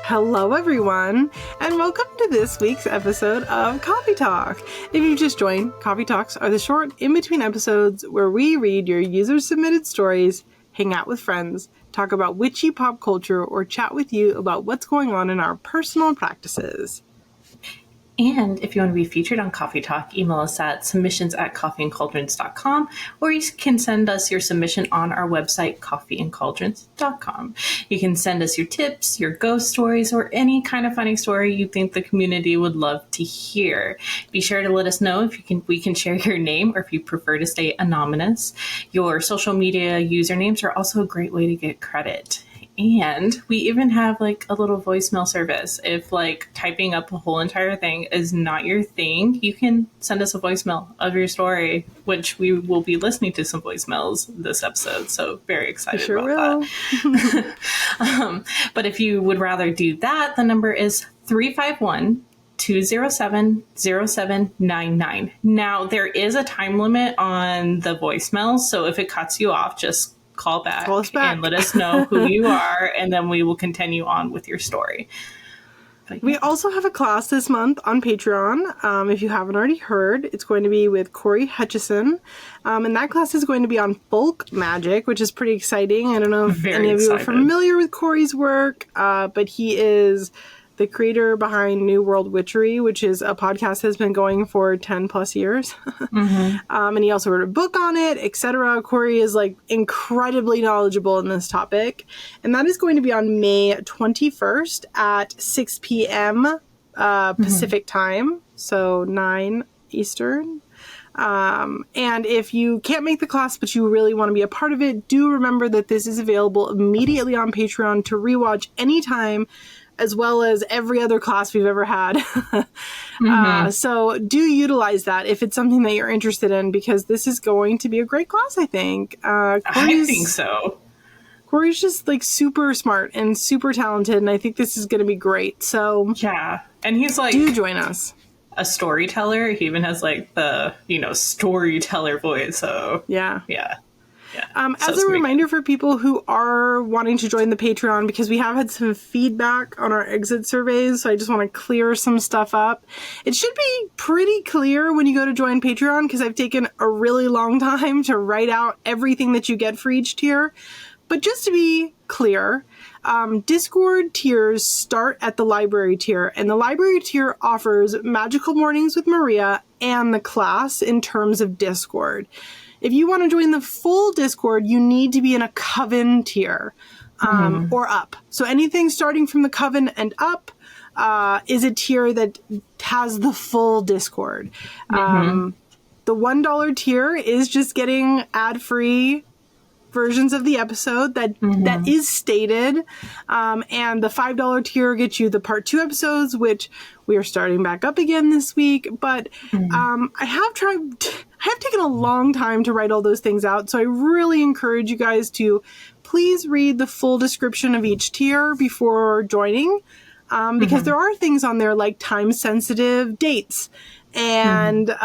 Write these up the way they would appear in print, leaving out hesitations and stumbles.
Hello, everyone, and welcome to this week's episode of Coffee Talk. If you've just joined, Coffee Talks are the short, in-between episodes where we read your user-submitted stories, hang out with friends, talk about witchy pop culture, or chat with you about what's going on in our personal practices. And if you want to be featured on Coffee Talk, email us at submissions@coffeeandcauldrons.com, or you can send us your submission on our website, coffeeandcauldrons.com. You can send us your tips, your ghost stories, or any kind of funny story you think the community would love to hear. Be sure to let us know if we can share your name, or if you prefer to stay anonymous. Your social media usernames are also a great way to get credit. And we even have like a little voicemail service. If like typing up a whole entire thing is not your thing, you can send us a voicemail of your story, which we will be listening to some voicemails this episode. So very excited about that. But if you would rather do that, the number is 351-207-0799. Now, there is a time limit on the voicemails, so if it cuts you off, just call back and let us know who you are, and then we will continue on with your story. But, yeah. We also have a class this month on Patreon. If you haven't already heard, it's going to be with Corey Hutchison. And that class is going to be on folk magic, which is pretty exciting. I don't know if any of you are familiar with Corey's work, but he is the creator behind New World Witchery, which is a podcast that's been going for 10 plus years. And he also wrote a book on it, etc. Corey is like incredibly knowledgeable in this topic. And that is going to be on May 21st at 6 p.m. Pacific time. So 9 Eastern. And if you can't make the class, but you really want to be a part of it, do remember that this is available immediately on Patreon to rewatch anytime, as well as every other class we've ever had. So do utilize that if it's something that you're interested in, because this is going to be a great class, I think. I think so. Corey's just like super smart and super talented, and I think this is going to be great. So yeah, and he's like, do join us. A storyteller. He even has like the, storyteller voice. So yeah. As a reminder for people who are wanting to join the Patreon, because we have had some feedback on our exit surveys, so I just want to clear some stuff up. It should be pretty clear when you go to join Patreon, because I've taken a really long time to write out everything that you get for each tier. But just to be clear, Discord tiers start at the library tier, and the library tier offers Magical Mornings with Maria and the class in terms of Discord. If you want to join the full Discord, you need to be in a Coven tier or up. So anything starting from the Coven and up is a tier that has the full Discord. The $1 tier is just getting ad-free versions of the episode that is stated. And the $5 tier gets you the part 2 episodes, which we are starting back up again this week. But I have taken a long time to write all those things out. So I really encourage you guys to please read the full description of each tier before joining. Because there are things on there like time-sensitive dates and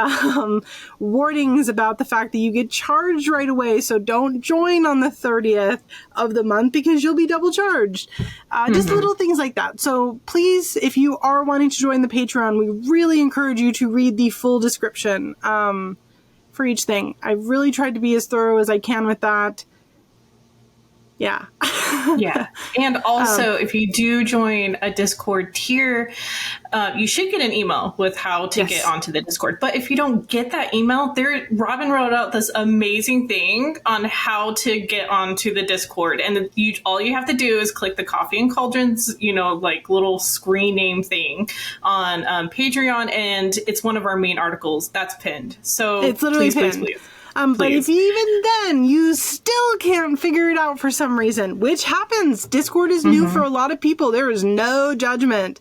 warnings about the fact that you get charged right away. So don't join on the 30th of the month because you'll be double charged. Just little things like that. So please, if you are wanting to join the Patreon, we really encourage you to read the full description for each thing. I've really tried to be as thorough as I can with that. Yeah. Yeah. And also, if you do join a Discord tier, you should get an email with how to get onto the Discord. But if you don't get that email, Robin wrote out this amazing thing on how to get onto the Discord. And all you have to do is click the Coffee and Cauldrons, like little screen name thing on Patreon. And it's one of our main articles that's pinned. So it's literally pinned. Please. But if even then you still can't figure it out for some reason, which happens, Discord is new for a lot of people. There is no judgment.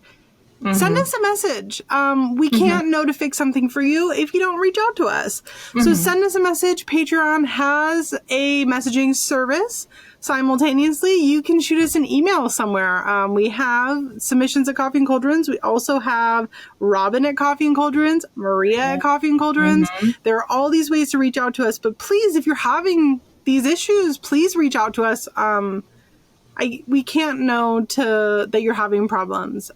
Send us a message. We can't know to fix something for you if you don't reach out to us. So send us a message. Patreon has a messaging service. Simultaneously, you can shoot us an email somewhere. We have submissions at Coffee and Cauldrons. We also have Robin at Coffee and Cauldrons, Maria at Coffee and Cauldrons. There are all these ways to reach out to us. But please, if you're having these issues, please reach out to us. we can't know that you're having problems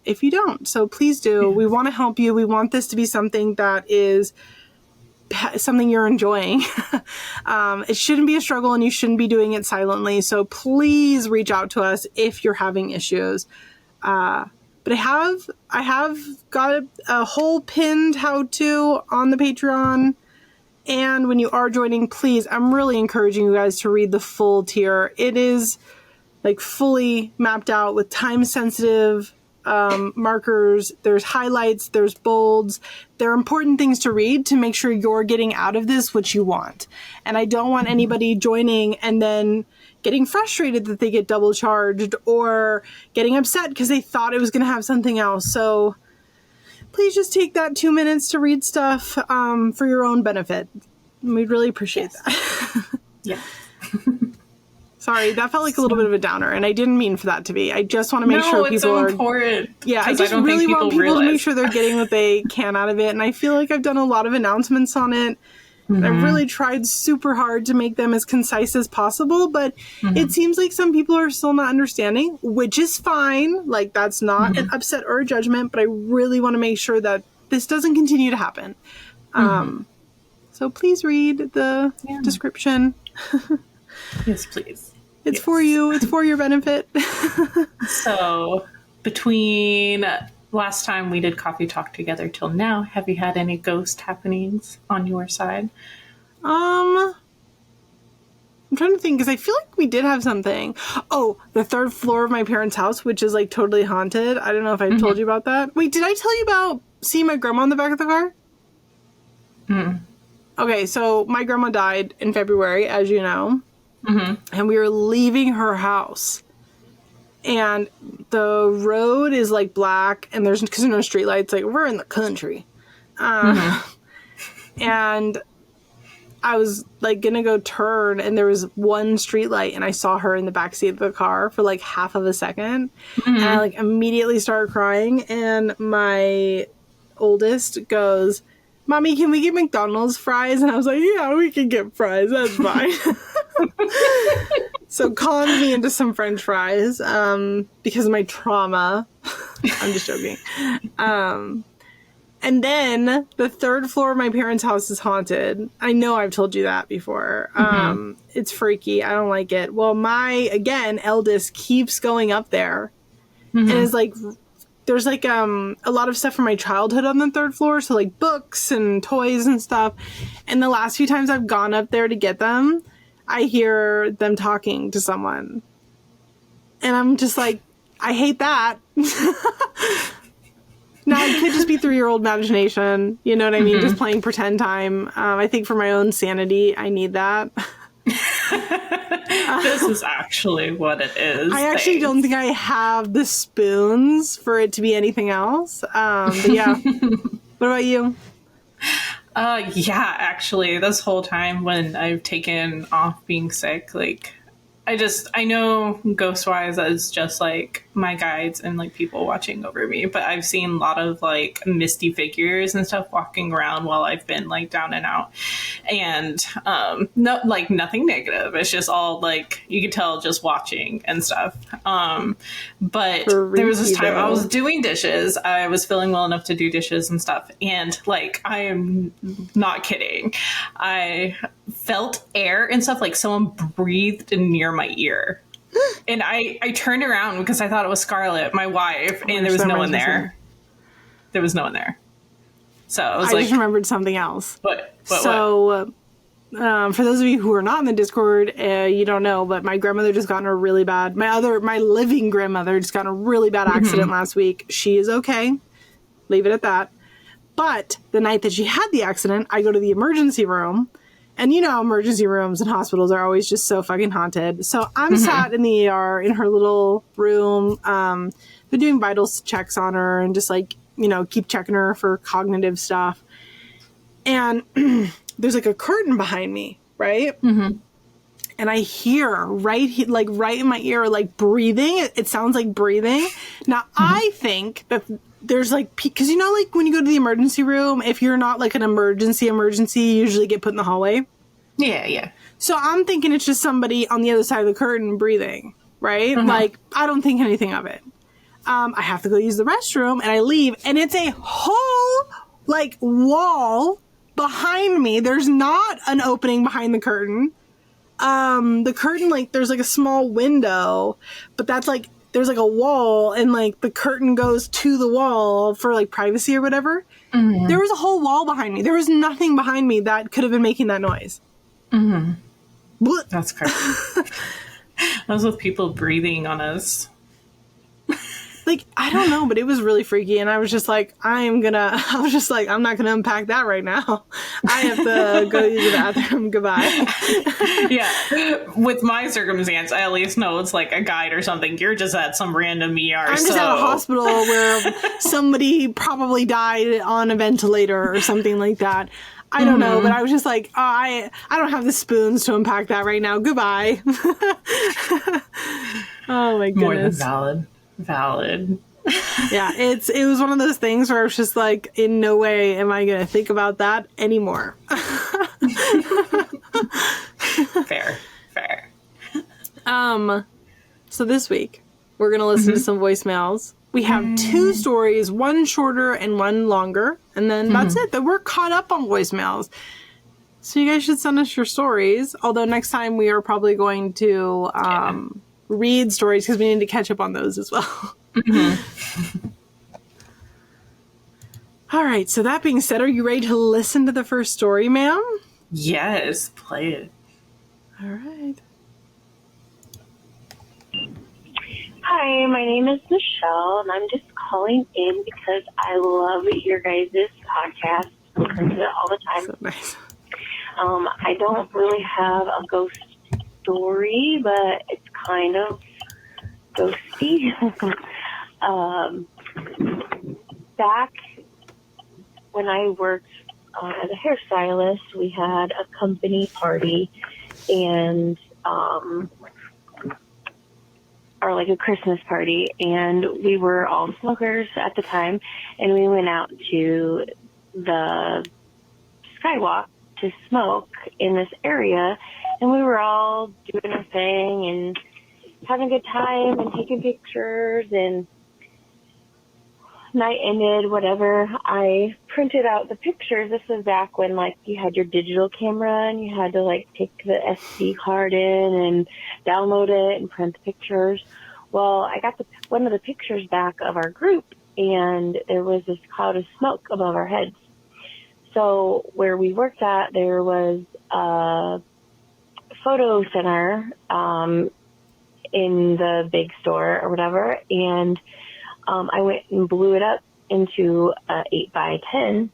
if you don't. So please do. We want to help you. We want this to be something that is something you're enjoying. It shouldn't be a struggle, and you shouldn't be doing it silently. So please reach out to us if you're having issues. But I have got a whole pinned how-to on the Patreon. And when you are joining, please, I'm really encouraging you guys to read the full tier. It is like fully mapped out with time-sensitive markers. There's highlights, there's bolds. There are important things to read to make sure you're getting out of this what you want. And I don't want anybody joining and then getting frustrated that they get double charged or getting upset because they thought it was going to have something else. So please just take that 2 minutes to read stuff for your own benefit. We'd really appreciate that. Yeah. Sorry, that felt like a little bit of a downer, and I didn't mean for that to be. I just want to make sure people so important. Yeah, I just really want people to make sure they're getting what they can out of it, and I feel like I've done a lot of announcements on it. Mm-hmm. I've really tried super hard to make them as concise as possible, but it seems like some people are still not understanding, which is fine. Like, that's not an upset or a judgment, but I really want to make sure that this doesn't continue to happen. So please read the description. Yes, please. It's for you. It's for your benefit. So, between last time we did Coffee Talk together till now, have you had any ghost happenings on your side? I'm trying to think, because I feel like we did have something. Oh, the third floor of my parents' house, which is like totally haunted. I don't know if I told you about that. Wait, did I tell you about seeing my grandma in the back of the car? Okay, so my grandma died in February, as you know. And we were leaving her house, and the road is like black, and because there's no street lights, like we're in the country. And I was like gonna go turn, and there was one street light, and I saw her in the backseat of the car for like half of a second, and I like immediately started crying, and my oldest goes, "Mommy, can we get McDonald's fries?" And I was like, "Yeah, we can get fries. That's fine." So conned me into some French fries because of my trauma. I'm just joking. And then the third floor of my parents' house is haunted. I know I've told you that before. It's freaky. I don't like it. Well, my, again, eldest keeps going up there. And is like... There's like a lot of stuff from my childhood on the third floor, so like books and toys and stuff. And the last few times I've gone up there to get them, I hear them talking to someone. And I'm just like, I hate that. Now, it could just be 3-year-old imagination. You know what I mean? Just playing pretend time. I think for my own sanity, I need that. This is actually what it is. I actually don't think I have the spoons for it to be anything else. But yeah. What about you? Yeah, actually, this whole time when I've taken off being sick, like, I know ghost-wise as just, like, my guides and, like, people watching over me, but I've seen a lot of, like, misty figures and stuff walking around while I've been, like, down and out. And, no, like, nothing negative. It's just all, like, you can tell just watching and stuff. But there was this time I was doing dishes. I was feeling well enough to do dishes and stuff. And, like, I am not kidding. I felt air and stuff, like someone breathed near my ear. And I turned around because I thought it was Scarlett, my wife, and there was no one there. There was no one there. So I was just remembered something else. What? For those of you who are not in the Discord, you don't know, but my grandmother just got in a really bad, my living grandmother just got in a really bad accident last week. She is okay. Leave it at that. But the night that she had the accident, I go to the emergency room. And you know, emergency rooms and hospitals are always just so fucking haunted. So I'm sat in the ER in her little room. They're doing vital checks on her and just like, you know, keep checking her for cognitive stuff. And there's like a curtain behind me, right? And I hear right in my ear, like breathing. It sounds like breathing. Now I think that there's like, because you know, like when you go to the emergency room, if you're not like an emergency, you usually get put in the hallway. Yeah. So I'm thinking it's just somebody on the other side of the curtain breathing, right? Like, I don't think anything of it. I have to go use the restroom, and I leave, and it's a whole, like, wall behind me. There's not an opening behind the curtain. The curtain, like, there's, like, a small window, but that's, like, there's, like, a wall, and, like, the curtain goes to the wall for, like, privacy or whatever. There was a whole wall behind me. There was nothing behind me that could have been making that noise. That's crazy. I was with people breathing on us. Like, I don't know, but it was really freaky, and I was just like, I'm not gonna unpack that right now. I have to go use the bathroom. Goodbye. Yeah. With my circumstance, I at least know it's like a guide or something. You're just at some random ER. I'm just at a hospital where somebody probably died on a ventilator or something like that. I don't know, but I was just like, I don't have the spoons to unpack that right now. Goodbye. Oh my goodness. More than valid. Yeah, it was one of those things where I was just like, in no way am I going to think about that anymore. Fair. So this week, we're going to listen to some voicemails. We have 2 stories, one shorter and one longer, and then that's it. That we're caught up on voicemails. So you guys should send us your stories, although next time we are probably going to read stories because we need to catch up on those as well. All right, so that being said, are you ready to listen to the first story, ma'am? Yes, play it. All right. Hi, my name is Michelle, and I'm just calling in because I love your guys' podcast. I listen to it all the time. So nice. I don't really have a ghost story, but it's kind of ghosty. Back when I worked as a hairstylist, we had a company party, and or like a Christmas party, and we were all smokers at the time, and we went out to the skywalk to smoke in this area, and we were all doing our thing and having a good time and taking pictures, and night ended, whatever. I printed out the pictures. This was back when, like, you had your digital camera and you had to, like, take the SD card in and download it and print the pictures. Well, I got one of the pictures back of our group, and there was this cloud of smoke above our heads. So where we worked at, there was a photo center in the big store or whatever, and I went and blew it up into a 8x10,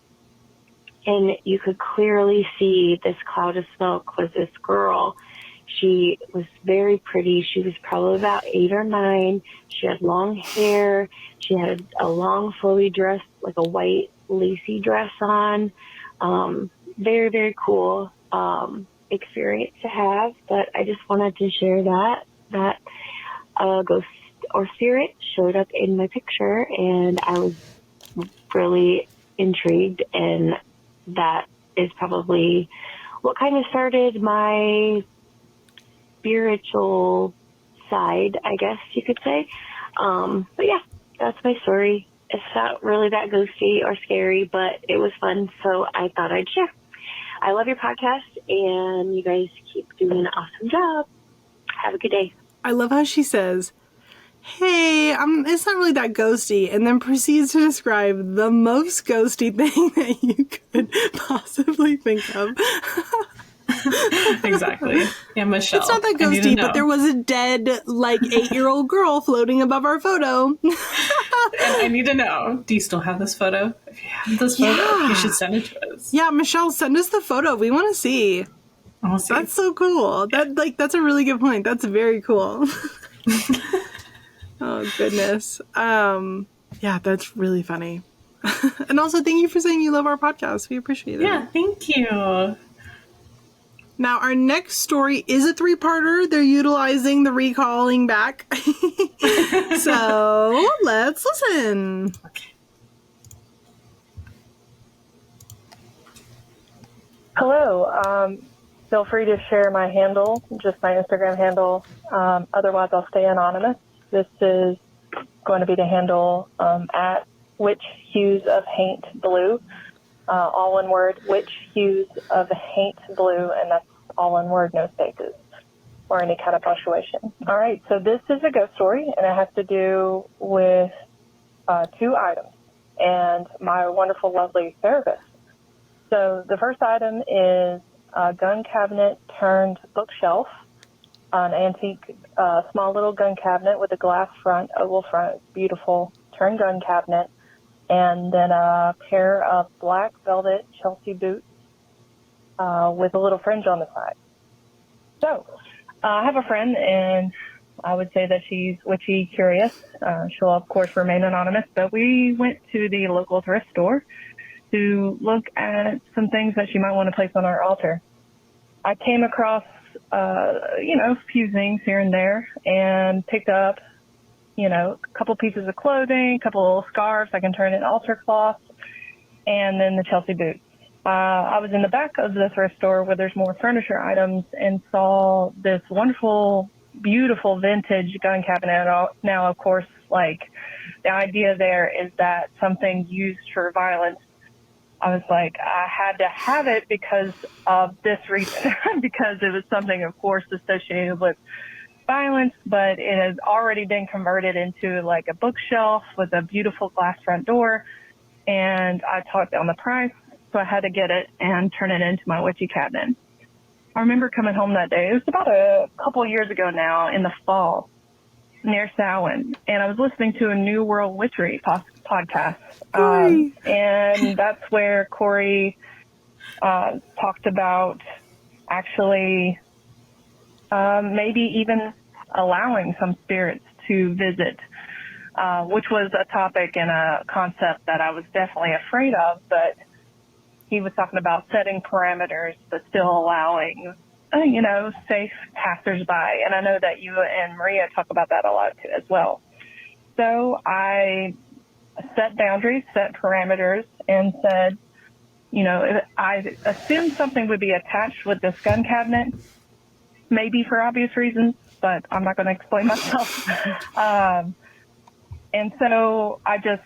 and you could clearly see this cloud of smoke was this girl. She was very pretty. She was probably about 8 or 9. She had long hair. She had a long flowy dress, like a white lacy dress on. Very, very cool experience to have, but I just wanted to share that ghost or spirit showed up in my picture, and I was really intrigued, and that is probably what kind of started my spiritual side, I guess you could say. But yeah, that's my story. It's not really that ghosty or scary, but it was fun, so I thought I'd share. I love your podcast, and you guys keep doing an awesome job. Have a good day. I love how she says, hey, it's not really that ghosty, and then proceeds to describe the most ghosty thing that you could possibly think of. Exactly. Yeah, Michelle. It's not that ghosty, but there was a dead, like, 8-year-old girl floating above our photo. And I need to know, do you still have this photo? If you have this photo, you should send it to us. Yeah, Michelle, send us the photo. We want to see. I want to see. That's so cool. That's a really good point. That's very cool. Oh, goodness. Yeah, that's really funny. And also, thank you for saying you love our podcast. We appreciate it. Yeah, thank you. Now, our next story is a 3-parter. They're utilizing the recalling back. So, let's listen. Okay. Hello. feel free to share my handle, just my Instagram handle. Otherwise, I'll stay anonymous. This is going to be the handle at Witch Hues of Haint Blue. All one word, Witch Hues of Haint Blue, and that's all one word, no spaces or any kind of punctuation. All right, so this is a ghost story, and it has to do with 2 items and my wonderful, lovely therapist. So the first item is a gun cabinet turned bookshelf, an antique, small little gun cabinet with a glass front, oval front, beautiful turned gun cabinet, and then a pair of black velvet Chelsea boots with a little fringe on the side. So I have a friend, and I would say that she's witchy curious. She'll, of course, remain anonymous, but we went to the local thrift store to look at some things that she might want to place on our altar. I came across, a few things here and there and picked up, a couple pieces of clothing, a couple little scarves I can turn into altar cloths, and then the Chelsea boots. I was in the back of the thrift store where there's more furniture items and saw this wonderful, beautiful vintage gun cabinet. Now, of course, the idea there is that something used for violence. I was like, I had to have it because of this reason, because it was something, of course, associated with violence, but it has already been converted into a bookshelf with a beautiful glass front door. And I talked down the price, so I had to get it and turn it into my witchy cabinet. I remember coming home that day. It was about a couple of years ago now, in the fall, near Samhain, and I was listening to a New World Witchery podcast. And that's where Corey talked about actually maybe even allowing some spirits to visit, which was a topic and a concept that I was definitely afraid of, but he was talking about setting parameters, but still allowing, safe passersby. And I know that you and Maria talk about that a lot too, as well. So I set boundaries, set parameters, and said, I assumed something would be attached with this gun cabinet, maybe for obvious reasons, but I'm not going to explain myself. And so I just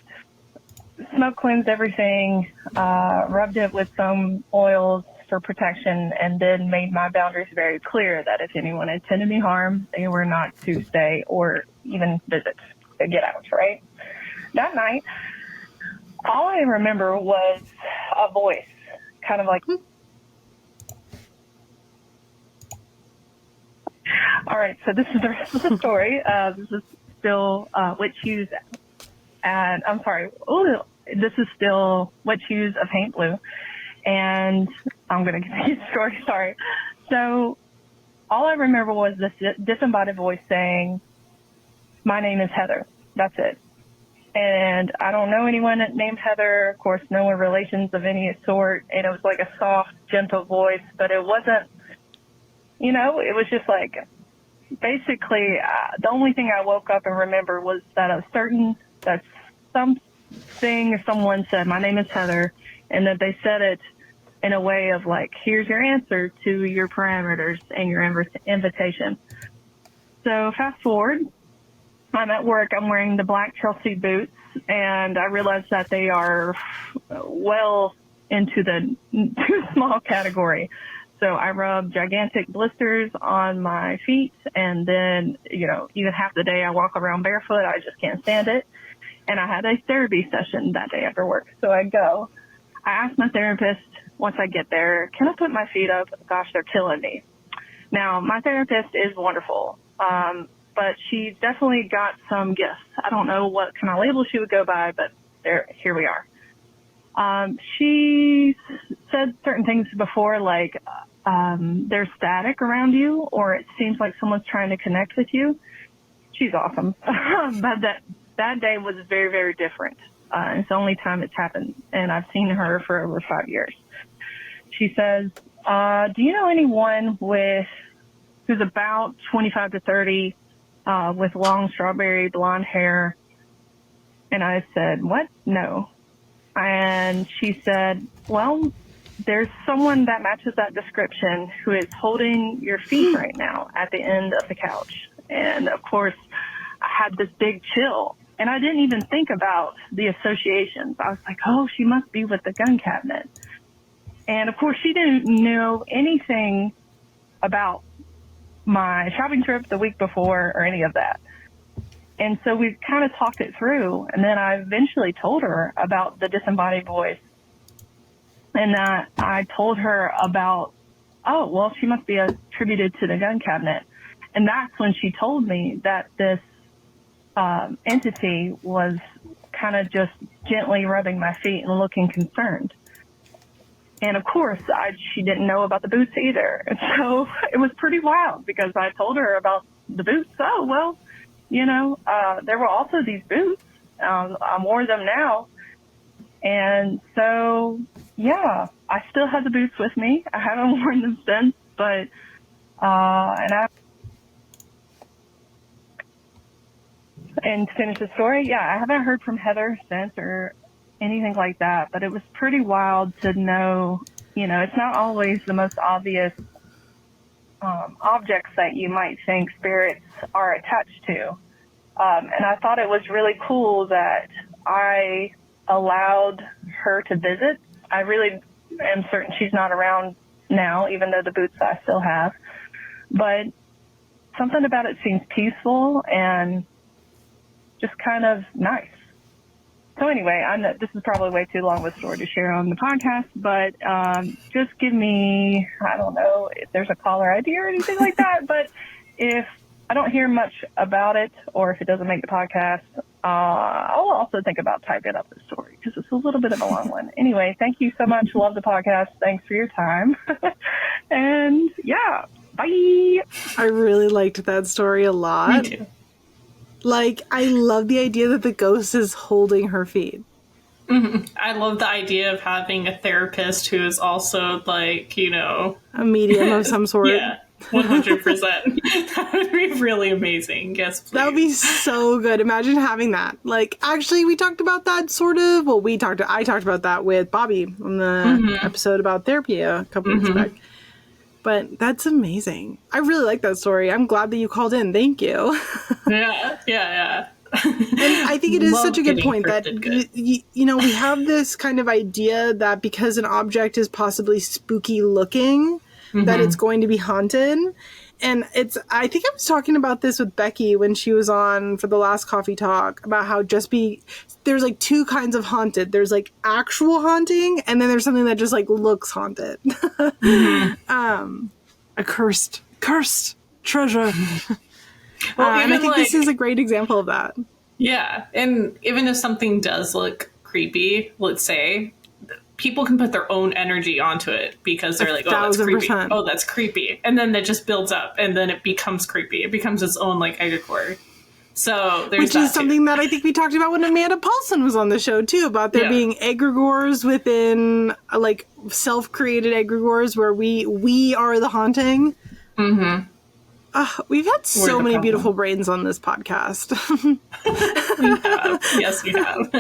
smoke cleansed everything, rubbed it with some oils for protection, and then made my boundaries very clear that if anyone intended me harm, they were not to stay or even visit, to get out, right? That night, all I remember was a voice, kind of like, all right, so this is the rest of the story. This is still Witch Hues, and this is still Witch Hues of Haint Blue, and I'm going to continue the story, sorry. So all I remember was this disembodied voice saying, "My name is Heather." That's it. And I don't know anyone named Heather, of course, no one relations of any sort. And it was like a soft, gentle voice, but it wasn't, it was just basically, the only thing I woke up and remember was that something or someone said, "My name is Heather," and that they said it in a way of here's your answer to your parameters and your invitation. So fast forward. I'm at work. I'm wearing the black Chelsea boots, and I realize that they are well into the too small category. So I rub gigantic blisters on my feet, and then, even half the day I walk around barefoot. I just can't stand it. And I had a therapy session that day after work. So I go. I asked my therapist once I get there, "Can I put my feet up? Gosh, they're killing me." Now, my therapist is wonderful. But she definitely got some gifts. I don't know what kind of label she would go by, but here we are. She said certain things before, there's static around you, or it seems like someone's trying to connect with you. She's awesome. But that day was very, very different. It's the only time it's happened, and I've seen her for over 5 years. She says, "Do you know anyone who's about 25 to 30, with long strawberry blonde hair?" And I said, "What? No." And she said, "Well, there's someone that matches that description who is holding your feet right now at the end of the couch. And of course, I had this big chill, and I didn't even think about the associations. I was like, oh, she must be with the gun cabinet. And of course, she didn't know anything about my shopping trip the week before or any of that. And so we kind of talked it through. And then I eventually told her about the disembodied voice. And I told her about, oh, well, she must be attributed to the gun cabinet. And that's when she told me that this entity was kind of just gently rubbing my feet and looking concerned. And of course, she didn't know about the boots either. And so it was pretty wild because I told her about the boots. Oh, well, there were also these boots. I wore them now. And so, yeah, I still have the boots with me. I haven't worn them since, but, and to finish the story, yeah, I haven't heard from Heather since or anything like that, but it was pretty wild to know, it's not always the most obvious objects that you might think spirits are attached to. And I thought it was really cool that I allowed her to visit. I really am certain she's not around now, even though the boots I still have. But something about it seems peaceful and just kind of nice. So anyway, I know this is probably way too long of a story to share on the podcast, but just give me, I don't know if there's a caller ID or anything like that, but if I don't hear much about it or if it doesn't make the podcast, I'll also think about typing up the story because it's a little bit of a long one. Anyway, thank you so much. Love the podcast. Thanks for your time. And yeah, bye. I really liked that story a lot. Me too. Like, I love the idea that the ghost is holding her feet. Mm-hmm. I love the idea of having a therapist who is also like, a medium of some sort. Yeah, 100%. That would be really amazing. Yes, please. That would be so good. Imagine having that. Like, actually, we talked about that sort of. Well, I talked about that with Bobby on the episode about therapy a couple weeks back. But that's amazing. I really like that story. I'm glad that you called in. Thank you. Yeah. And I think it is such a good point that, we have this kind of idea that because an object is possibly spooky looking, that it's going to be haunted. And I think I was talking about this with Becky when she was on for the last coffee talk about how there's like two kinds of haunted. There's like actual haunting, and then there's something that just like looks haunted. A cursed treasure. Well, and I think this is a great example of that. Yeah. And even if something does look creepy, let's say, people can put their own energy onto it because they're like, oh, that's creepy. Oh, that's creepy. And then that just builds up and then it becomes creepy. It becomes its own like egregore. So there's Which is something that I think we talked about when Amanda Paulson was on the show too, about there being egregores within like self-created egregores where we are the haunting. Mm-hmm. We've had so many beautiful brains on this podcast. We have. Yes, we have.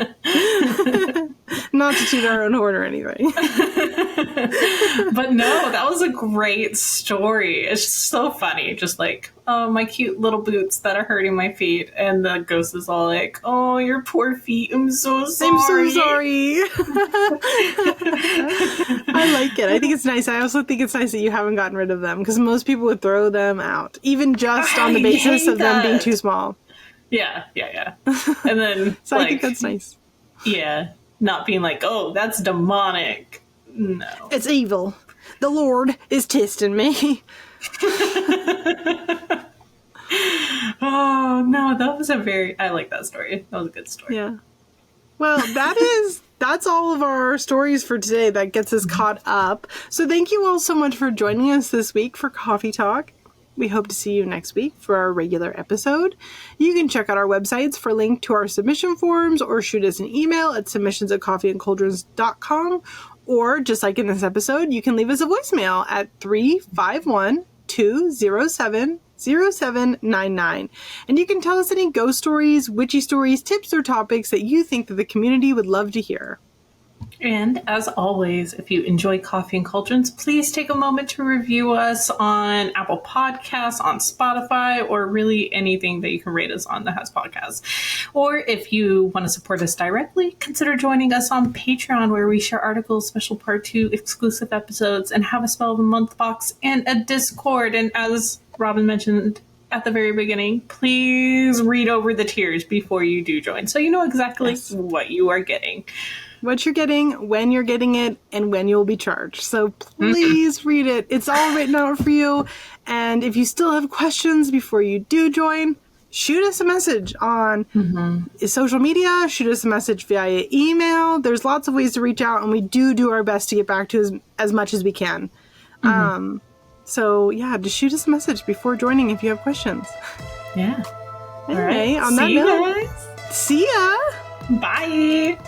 Not to toot our own horn or anything. But no, that was a great story. It's just so funny. Just like, oh, my cute little boots that are hurting my feet. And the ghost is all like, oh, your poor feet. I'm so sorry. I'm so sorry. I like it. I think it's nice. I also think it's nice that you haven't gotten rid of them because most people would throw them out, even just on the basis of them being too small. Yeah. And then, so I think that's nice. Yeah. Not being like, oh, that's demonic. No. It's evil. The Lord is testing me. Oh, no, I like that story. That was a good story. Yeah. Well, that's all of our stories for today. That gets us caught up. So thank you all so much for joining us this week for Coffee Talk. We hope to see you next week for our regular episode. You can check out our websites for a link to our submission forms or shoot us an email at submissions@coffeeandcauldrons.com. Or, just like in this episode, you can leave us a voicemail at 351-207-0799. And you can tell us any ghost stories, witchy stories, tips, or topics that you think that the community would love to hear. And as always, if you enjoy Coffee and Cauldrons, please take a moment to review us on Apple Podcasts, on Spotify, or really anything that you can rate us on that has podcasts. Or if you want to support us directly, consider joining us on Patreon, where we share articles, special part 2 exclusive episodes, and have a Spell of the Month box and a Discord. And as Robin mentioned at the very beginning, please read over the tiers before you do join, so you know exactly what you are getting. What you're getting, when you're getting it, and when you'll be charged. So please read it. It's all written out for you. And if you still have questions before you do join, shoot us a message on social media, shoot us a message via email. There's lots of ways to reach out, and we do our best to get back to as much as we can. So yeah, just shoot us a message before joining if you have questions. Yeah. Anyway, on that note, see ya! Bye!